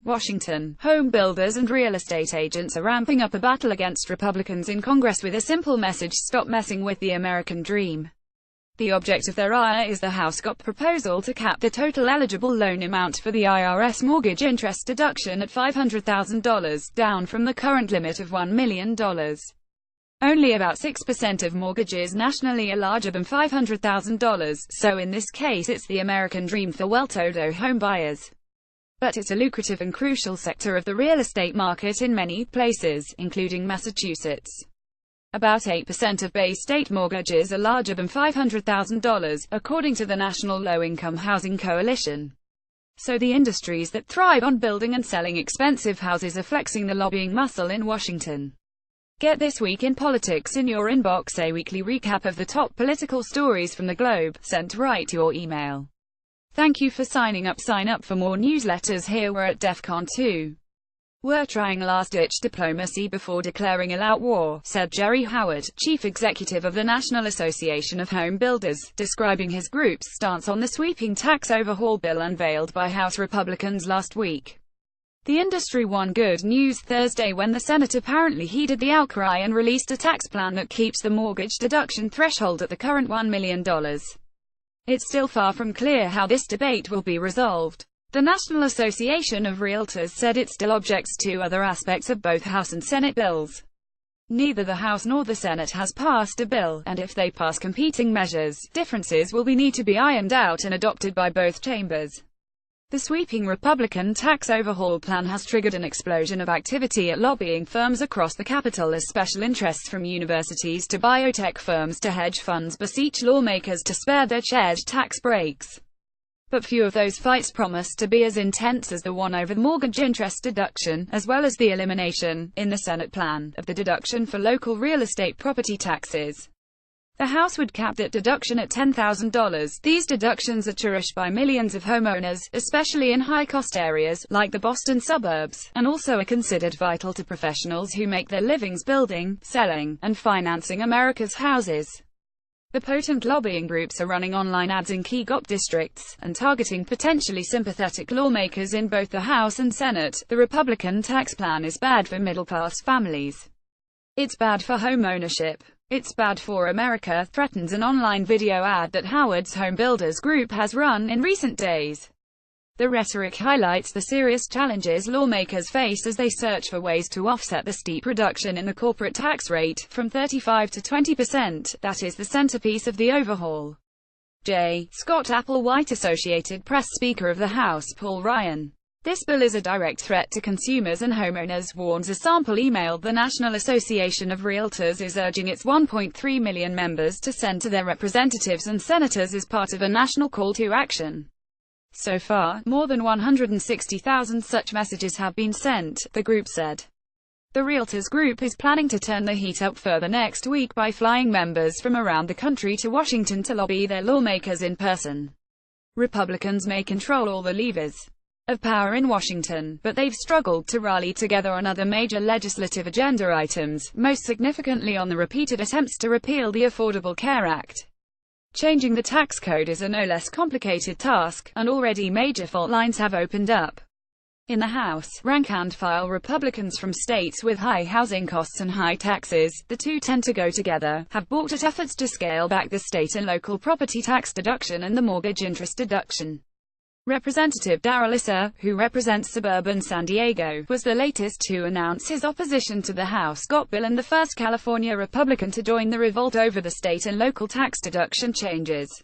Washington. Home builders and real estate agents are ramping up a battle against Republicans in Congress with a simple message: stop messing with the American dream. The object of their ire is the House GOP proposal to cap the total eligible loan amount for the IRS mortgage interest deduction at $500,000, down from the current limit of $1 million. Only about 6% of mortgages nationally are larger than $500,000, so in this case it's the American dream for well-to-do home buyers. But it's a lucrative and crucial sector of the real estate market in many places, including Massachusetts. About 8% of Bay State mortgages are larger than $500,000, according to the National Low-Income Housing Coalition. So the industries that thrive on building and selling expensive houses are flexing the lobbying muscle in Washington. Get This Week in Politics in your inbox, a weekly recap of the top political stories from the globe, sent right to your email. Thank you for signing up. Sign up for more newsletters here. We're at DEFCON 2. We're trying last-ditch diplomacy before declaring all-out war, said Jerry Howard, chief executive of the National Association of Home Builders, describing his group's stance on the sweeping tax overhaul bill unveiled by House Republicans last week. The industry won good news Thursday when the Senate apparently heeded the outcry and released a tax plan that keeps the mortgage deduction threshold at the current $1 million. It's still far from clear how this debate will be resolved. The National Association of Realtors said it still objects to other aspects of both House and Senate bills. Neither the House nor the Senate has passed a bill, and if they pass competing measures, differences will need to be ironed out and adopted by both chambers. The sweeping Republican tax overhaul plan has triggered an explosion of activity at lobbying firms across the Capitol as special interests from universities to biotech firms to hedge funds beseech lawmakers to spare their shared tax breaks. But few of those fights promise to be as intense as the one over the mortgage interest deduction, as well as the elimination, in the Senate plan, of the deduction for local real estate property taxes. The House would cap that deduction at $10,000. These deductions are cherished by millions of homeowners, especially in high-cost areas, like the Boston suburbs, and also are considered vital to professionals who make their livings building, selling, and financing America's houses. The potent lobbying groups are running online ads in key GOP districts, and targeting potentially sympathetic lawmakers in both the House and Senate. The Republican tax plan is bad for middle-class families. It's bad for homeownership. It's bad for America, threatens an online video ad that Howard's Home Builders Group has run in recent days. The rhetoric highlights the serious challenges lawmakers face as they search for ways to offset the steep reduction in the corporate tax rate, from 35% to 20%, that is the centerpiece of the overhaul. J. Scott Applewhite, Associated Press Speaker of the House, Paul Ryan. This bill is a direct threat to consumers and homeowners, warns a sample email the National Association of Realtors is urging its 1.3 million members to send to their representatives and senators as part of a national call to action. So far, more than 160,000 such messages have been sent, the group said. The Realtors Group is planning to turn the heat up further next week by flying members from around the country to Washington to lobby their lawmakers in person. Republicans may control all the levers of power in Washington, but they've struggled to rally together on other major legislative agenda items, most significantly on the repeated attempts to repeal the Affordable Care Act. Changing the tax code is a no less complicated task, and already major fault lines have opened up. In the House, rank-and-file Republicans from states with high housing costs and high taxes, the two tend to go together, have balked at efforts to scale back the state and local property tax deduction and the mortgage interest deduction. Representative Darrell Issa, who represents suburban San Diego, was the latest to announce his opposition to the House GOP bill and the first California Republican to join the revolt over the state and local tax deduction changes.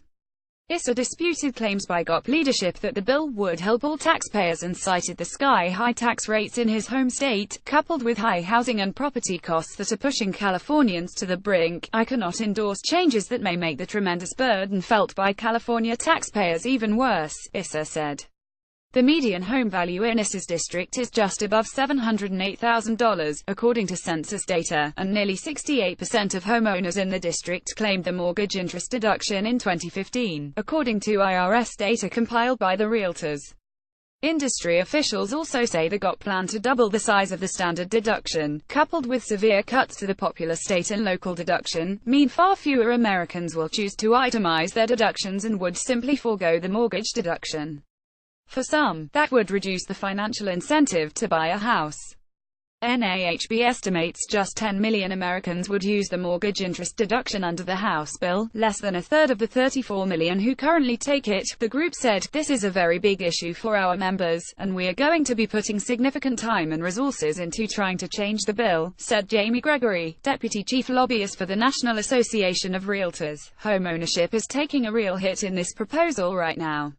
Issa disputed claims by GOP leadership that the bill would help all taxpayers and cited the sky-high tax rates in his home state, coupled with high housing and property costs that are pushing Californians to the brink. I cannot endorse changes that may make the tremendous burden felt by California taxpayers even worse, Issa said. The median home value in Issa's district is just above $708,000, according to census data, and nearly 68% of homeowners in the district claimed the mortgage interest deduction in 2015, according to IRS data compiled by the Realtors. Industry officials also say the GOP plan to double the size of the standard deduction, coupled with severe cuts to the popular state and local deduction, mean far fewer Americans will choose to itemize their deductions and would simply forego the mortgage deduction. For some, that would reduce the financial incentive to buy a house. NAHB estimates just 10 million Americans would use the mortgage interest deduction under the House bill, less than a third of the 34 million who currently take it. The group said, "This is a very big issue for our members, and we are going to be putting significant time and resources into trying to change the bill," said Jamie Gregory, deputy chief lobbyist for the National Association of Realtors. Homeownership is taking a real hit in this proposal right now.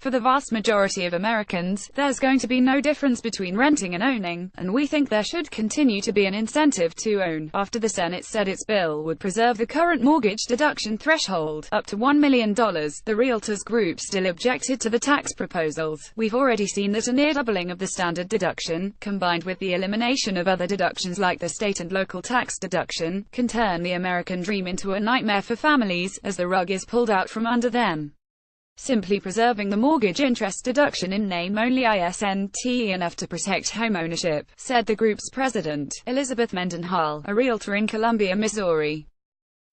For the vast majority of Americans, there's going to be no difference between renting and owning, and we think there should continue to be an incentive to own. After the Senate said its bill would preserve the current mortgage deduction threshold, up to $1 million, the Realtors group still objected to the tax proposals. "We've already seen that a near doubling of the standard deduction, combined with the elimination of other deductions like the state and local tax deduction, can turn the American dream into a nightmare for families, as the rug is pulled out from under them. Simply preserving the mortgage interest deduction in name only isn't enough to protect homeownership," said the group's president, Elizabeth Mendenhall, a realtor in Columbia, Missouri.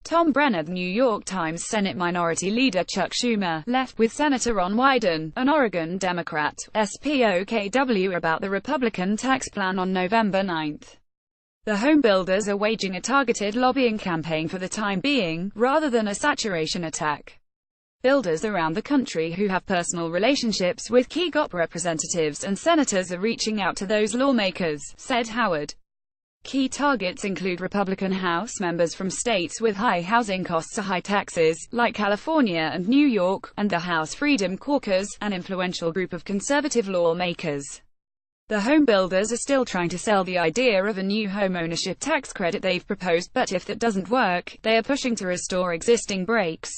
Tom Brenner. The New York Times. Senate Minority Leader Chuck Schumer left with Senator Ron Wyden, an Oregon Democrat, SPOKW, about the Republican tax plan on November 9. The home builders are waging a targeted lobbying campaign for the time being, rather than a saturation attack. Builders around the country who have personal relationships with key GOP representatives and senators are reaching out to those lawmakers, said Howard. Key targets include Republican House members from states with high housing costs or high taxes, like California and New York, and the House Freedom Caucus, an influential group of conservative lawmakers. The home builders are still trying to sell the idea of a new homeownership tax credit they've proposed, but if that doesn't work, they are pushing to restore existing breaks.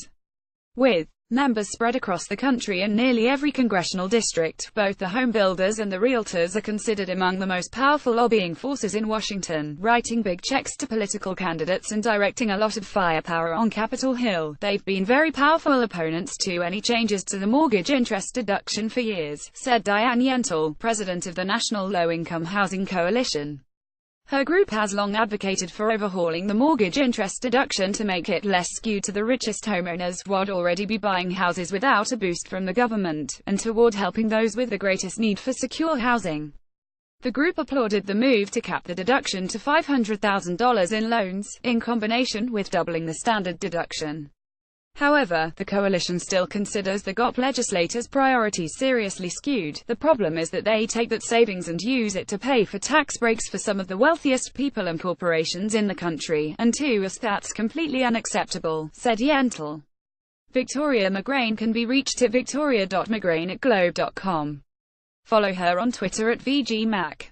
With members spread across the country in nearly every congressional district, both the home builders and the realtors are considered among the most powerful lobbying forces in Washington, writing big checks to political candidates and directing a lot of firepower on Capitol Hill. They've been very powerful opponents to any changes to the mortgage interest deduction for years, said Diane Yentl, president of the National Low-Income Housing Coalition. Her group has long advocated for overhauling the mortgage interest deduction to make it less skewed to the richest homeowners who would already be buying houses without a boost from the government, and toward helping those with the greatest need for secure housing. The group applauded the move to cap the deduction to $500,000 in loans, in combination with doubling the standard deduction. However, the coalition still considers the GOP legislators' priorities seriously skewed. The problem is that they take that savings and use it to pay for tax breaks for some of the wealthiest people and corporations in the country, and to us that's completely unacceptable, said Yentl. Victoria McGrane can be reached at victoria.mcgrane@globe.com. Follow her on Twitter at VGMac.